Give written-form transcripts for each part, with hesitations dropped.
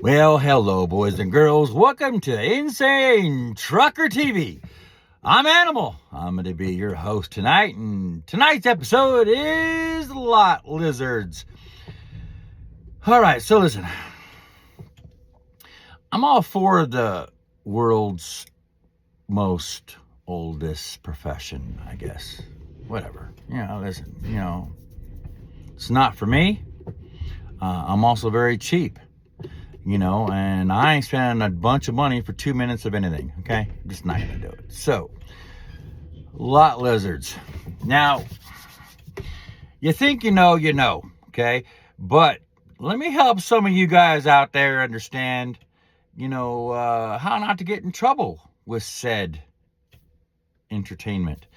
Well, hello, boys and girls. Welcome to Insane Trucker TV. I'm Animal. I'm going to be your host tonight, and tonight's episode is lot lizards. All right, so listen. I'm all for the world's most oldest profession, I guess. Whatever. Listen, it's not for me. I'm also very cheap. And I ain't spending a bunch of money for 2 minutes of anything, okay? I'm just not gonna do it. So, lot lizards. Now, you think you know, okay? But let me help some of you guys out there understand, how not to get in trouble with said entertainment.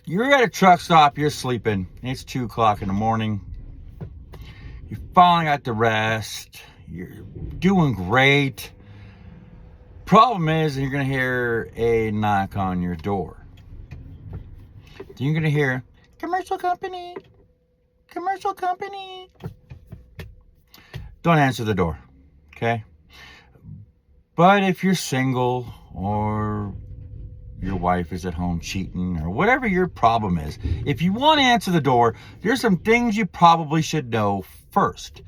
You're at a truck stop, you're sleeping, it's 2 o'clock in the morning. You finally got the rest. You're doing great. Problem is, you're going to hear a knock on your door. Then you're going to hear, commercial company. Don't answer the door, okay? But if you're single or your wife is at home cheating or whatever your problem is, if you want to answer the door, there's some things you probably should know first.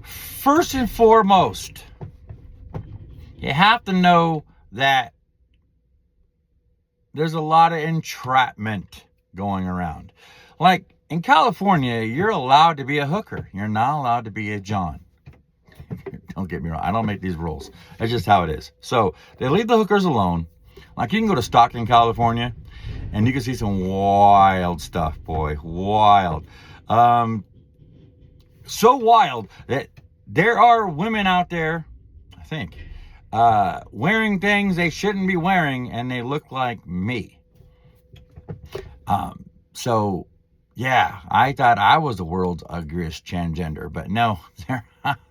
First and foremost, you have to know that there's a lot of entrapment going around. Like in California, you're allowed to be a hooker. You're not allowed to be a John. Don't get me wrong. I don't make these rules. That's just how it is. So they leave the hookers alone. Like you can go to Stockton, California, and you can see some wild stuff, boy. Wild. So wild that there are women out there, I think, wearing things they shouldn't be wearing, and they look like me. So, yeah, I thought I was the world's ugliest transgender, but no, they're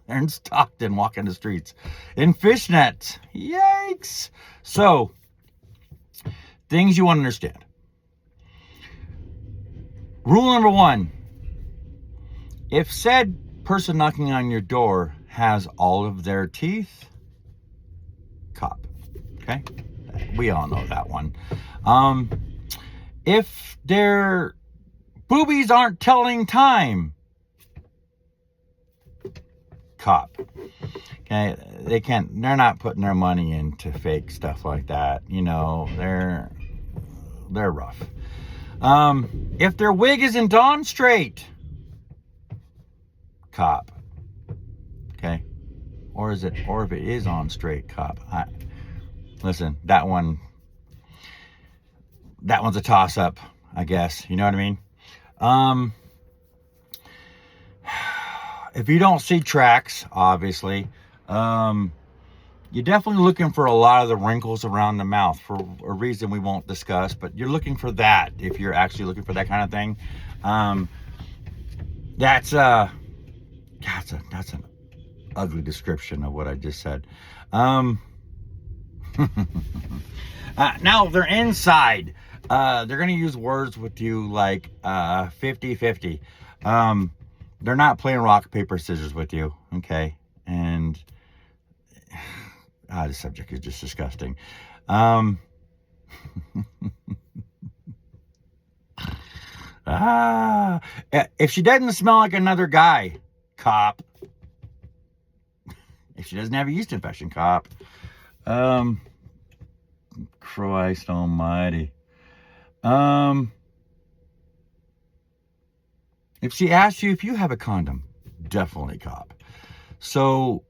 in Stockton walking the streets in fishnets. Yikes! So, things you want to understand. Rule number 1. If said person knocking on your door has all of their teeth, cop. Okay? We all know that one. If their boobies aren't telling time, cop. Okay? They're not putting their money into fake stuff like that. They're rough. If their wig isn't on straight, cop. Okay? Or if it is on straight, cop. Listen, that one's a toss up, I guess. You know what I mean? If you don't see tracks, obviously, you're definitely looking for a lot of the wrinkles around the mouth for a reason we won't discuss, but you're looking for that if you're actually looking for that kind of thing. That's an ugly description of what I just said. Now they're inside. They're going to use words with you like 50-50. They're not playing rock, paper, scissors with you, okay? And the subject is just disgusting. If she doesn't smell like another guy, cop. If she doesn't have a yeast infection, cop. Christ almighty. If she asks you if you have a condom, definitely cop. So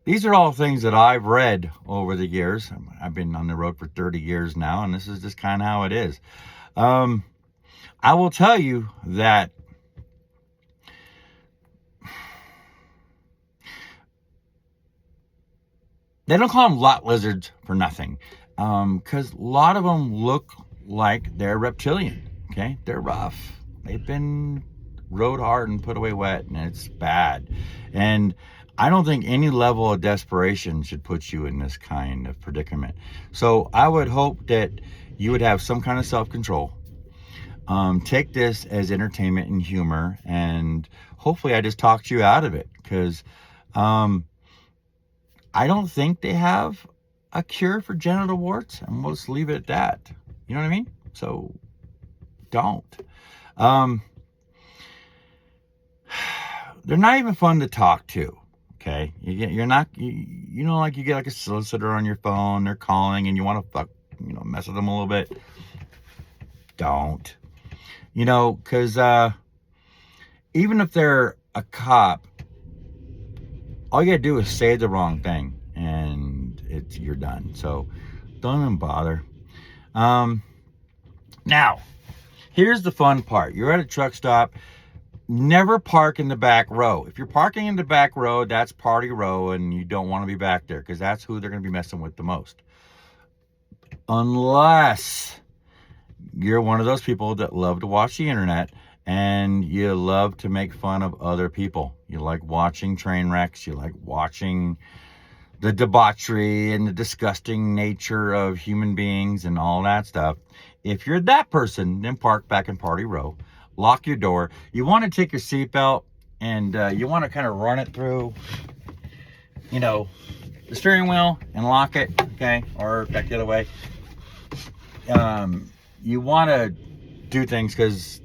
these are all things that I've read over the years. I've been on the road for 30 years now, and this is just kind of how it is. I will tell you that they don't call them lot lizards for nothing, because a lot of them look like they're reptilian. Okay, they're rough. They've been rode hard and put away wet, and it's bad. And I don't think any level of desperation should put you in this kind of predicament. So I would hope that you would have some kind of self-control. Take this as entertainment and humor, and hopefully I just talked you out of it, because I don't think they have a cure for genital warts, and we'll just leave it at that. You know what I mean? So don't. They're not even fun to talk to. Okay, you're not, you know, like you get like a solicitor on your phone, they're calling and you want to mess with them a little bit. Don't, because even if they're a cop, all you gotta do is say the wrong thing and you're done. So don't even bother. Now, here's the fun part. You're at a truck stop. Never park in the back row. If you're parking in the back row, that's party row, and you don't want to be back there because that's who they're going to be messing with the most. Unless you're one of those people that love to watch the internet and you love to make fun of other people. You like watching train wrecks. You like watching the debauchery and the disgusting nature of human beings and all that stuff. If you're that person, then park back in party row. Lock your door. You want to take your seatbelt and you want to kind of run it through, the steering wheel and lock it, okay? Or back the other way. You want to do things because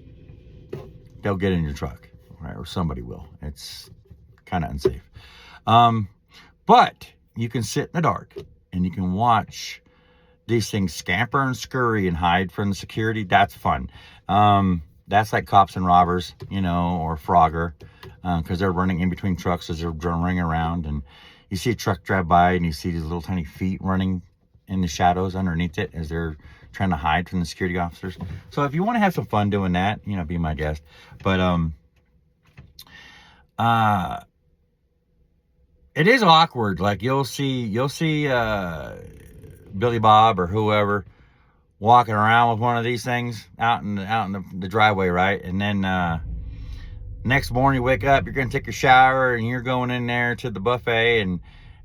they'll get in your truck, right? Or somebody will. It's kind of unsafe. But you can sit in the dark and you can watch these things scamper and scurry and hide from the security. That's fun. That's like Cops and Robbers, or Frogger, because they're running in between trucks as they're running around, and you see a truck drive by and you see these little tiny feet running in the shadows underneath it as they're trying to hide from the security officers. So if you want to have some fun doing that, be my guest. But it is awkward. Like you'll see Billy Bob or whoever walking around with one of these things out in the driveway, right? And then next morning you wake up, you're gonna take your shower and you're going in there to the buffet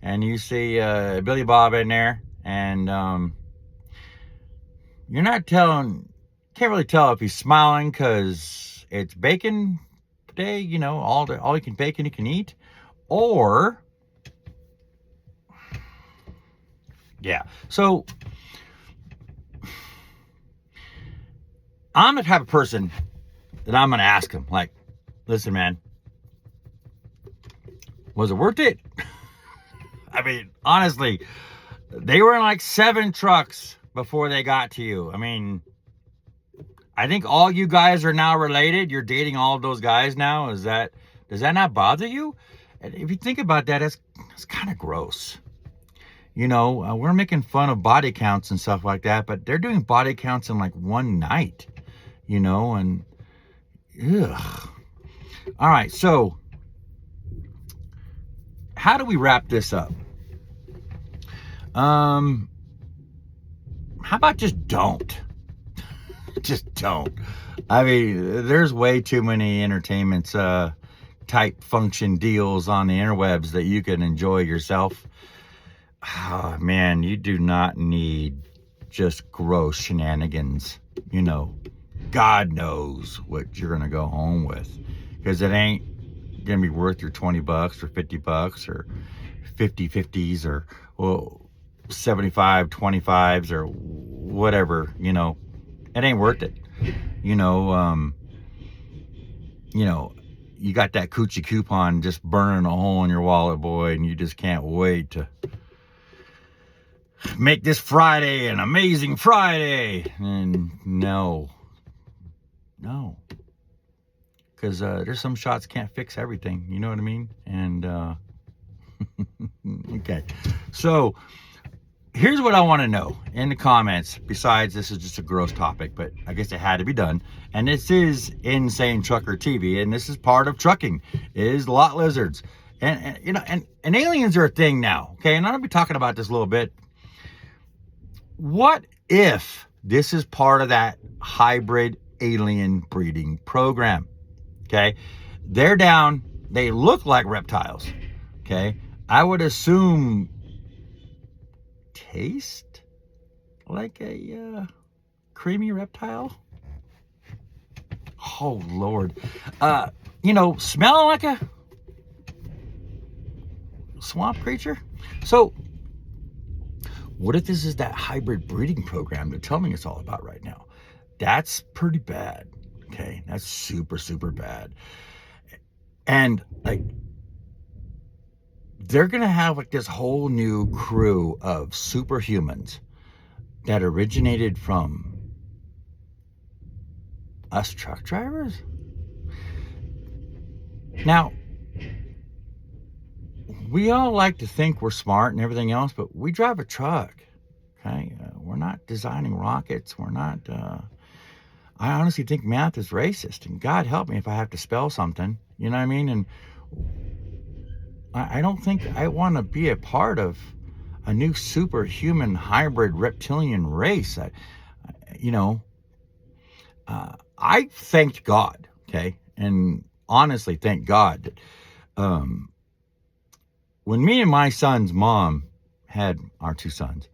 and you see Billy Bob in there, and can't really tell if he's smiling because it's bacon day, all you can bacon you can eat, or yeah. So I'm the type of person that I'm going to ask him, like, listen, man, was it worth it? I mean, honestly, they were in like 7 trucks before they got to you. I mean, I think all you guys are now related. You're dating all of those guys now. Does that not bother you? And if you think about that, it's kind of gross. We're making fun of body counts and stuff like that, but they're doing body counts in like one night. And ugh. All right, so how do we wrap this up? How about just don't? Just don't. I mean, there's way too many entertainment type function deals on the interwebs that you can enjoy yourself. Oh, man, you do not need just gross shenanigans, God knows what you're going to go home with, because it ain't going to be worth your $20 or $50 or 50/50s or 75/25s or whatever, it ain't worth it. You got that coochie coupon just burning a hole in your wallet, boy, and you just can't wait to make this Friday an amazing Friday. And no, because there's some shots can't fix everything, you know what I mean? And okay, so here's what I want to know in the comments. Besides, this is just a gross topic, but I guess it had to be done. And this is Insane Trucker TV, and this is part of trucking, is lot lizards. And aliens are a thing now, okay? And I'm gonna be talking about this a little bit. What if this is part of that hybrid alien breeding program? Okay, they're down. They look like reptiles. Okay, I would assume taste like a creamy reptile. Oh Lord, smelling like a swamp creature. So what if this is that hybrid breeding program they're telling us all about right now? That's pretty bad. Okay, that's super, super bad. And like, they're gonna have like this whole new crew of superhumans that originated from us truck drivers. Now, we all like to think we're smart and everything else, but we drive a truck. Okay, we're not designing rockets. We're not. I honestly think math is racist, and God help me if I have to spell something. You know what I mean? And I don't think I want to be a part of a new superhuman hybrid reptilian race. You know, I thanked God, okay, and honestly thank God that when me and my son's mom had our two sons,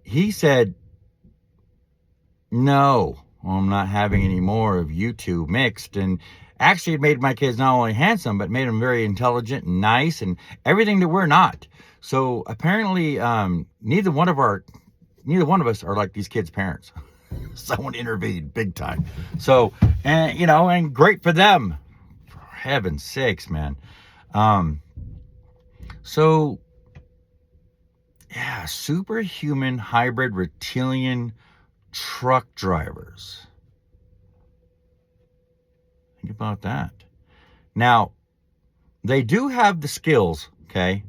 he said, no, I'm not having any more of you two mixed. And actually it made my kids not only handsome, but made them very intelligent and nice and everything that we're not. So apparently neither one of us are like these kids' parents. Someone intervened big time. So, and you know, and great for them. For heaven's sakes, man. So yeah, superhuman hybrid reptilian truck drivers. Think about that. Now, they do have the skills, okay?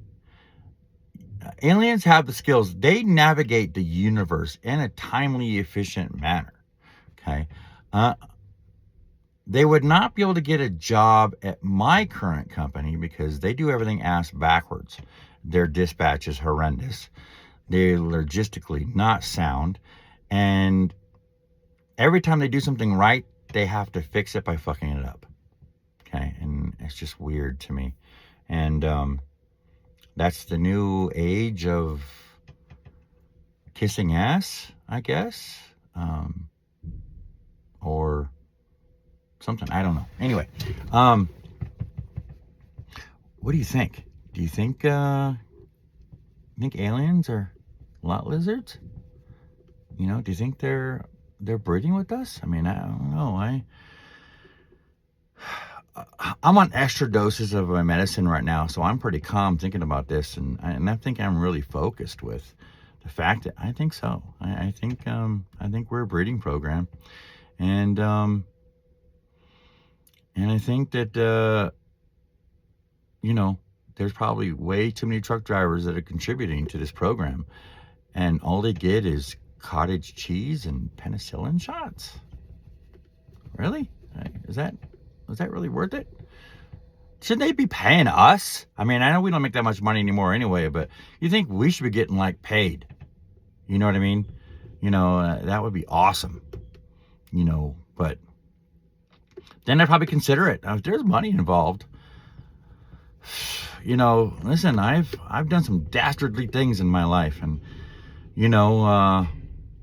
Aliens have the skills. They navigate the universe in a timely, efficient manner, okay? They would not be able to get a job at my current company because they do everything ass backwards. Their dispatch is horrendous. They're logistically not sound. And every time they do something right, they have to fix it by fucking it up. Okay, and it's just weird to me. And that's the new age of kissing ass, I guess. Or something, I don't know. Anyway, what do you think? Do you think aliens are lot lizards? You know, do you think they're breeding with us? I mean, I don't know. I'm on extra doses of my medicine right now, so I'm pretty calm thinking about this, and I think I'm really focused with the fact that I think so. I think we're a breeding program, and I think that you know, there's probably way too many truck drivers that are contributing to this program, and all they get is cottage cheese and penicillin shots. Really? Is that really worth it? Shouldn't they be paying us? I mean, I know we don't make that much money anymore anyway, but you think we should be getting like paid? You know what I mean? You know, that would be awesome. You know, but then I'd probably consider it. If there's money involved, you know, listen, I've done some dastardly things in my life, and you know,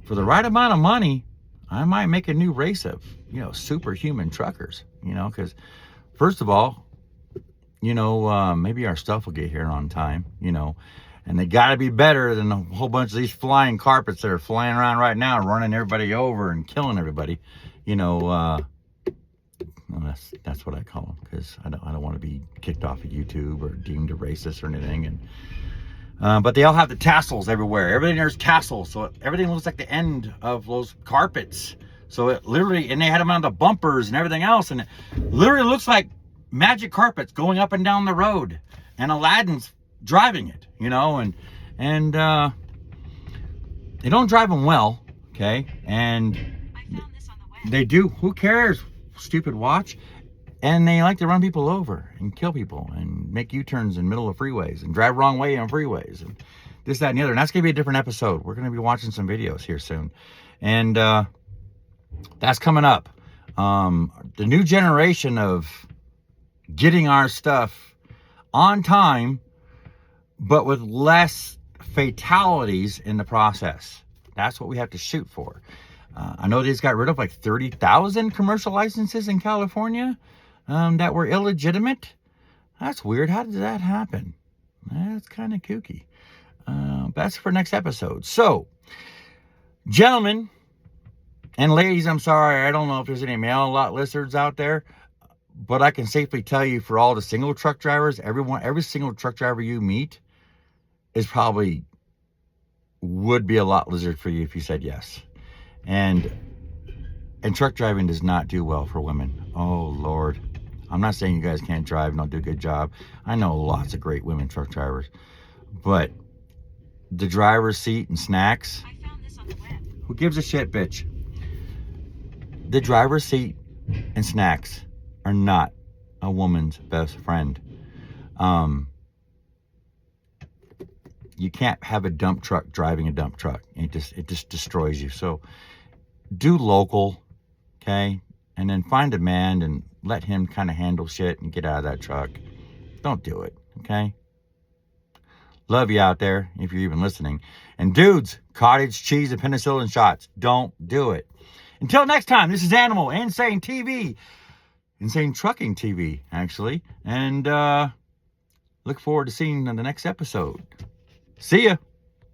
for the right amount of money, I might make a new race of, you know, superhuman truckers. You know, because first of all, you know, maybe our stuff will get here on time. You know, and they got to be better than a whole bunch of these flying carpets that are flying around right now, running everybody over and killing everybody. You know, well, that's what I call them, because I don't want to be kicked off of YouTube or deemed a racist or anything. And but they all have the tassels everywhere. Everything there's tassels, so everything looks like the end of those carpets. So it literally, and they had them on the bumpers and everything else, and it literally looks like magic carpets going up and down the road, and Aladdin's driving it, you know, and they don't drive them well, okay, and they do. Who cares? Stupid watch. And they like to run people over and kill people and make U-turns in the middle of freeways and drive wrong way on freeways and this, that, and the other. And that's going to be a different episode. We're going to be watching some videos here soon. And that's coming up. The new generation of getting our stuff on time, but with less fatalities in the process. That's what we have to shoot for. I know they just got rid of like 30,000 commercial licenses in California that were illegitimate. That's weird. How did that happen? That's kind of kooky. That's for next episode. So, gentlemen and ladies, I'm sorry, I don't know if there's any mail lot lizards out there, but I can safely tell you for all the single truck drivers, every single truck driver you meet is probably would be a lot lizard for you if you said yes. And truck driving does not do well for women. Oh, Lord. I'm not saying you guys can't drive and don't do a good job. I know lots of great women truck drivers. But the driver's seat and snacks, I found this on the web. Who gives a shit, bitch? The driver's seat and snacks are not a woman's best friend. You can't have a dump truck driving a dump truck. It just destroys you. So do local, okay? And then find a man and let him kind of handle shit and get out of that truck. Don't do it, okay? Love you out there, if you're even listening. And dudes, cottage cheese and penicillin shots. Don't do it. Until next time, this is Animal Insane TV. Insane Trucking TV, actually. And look forward to seeing you in the next episode. See ya.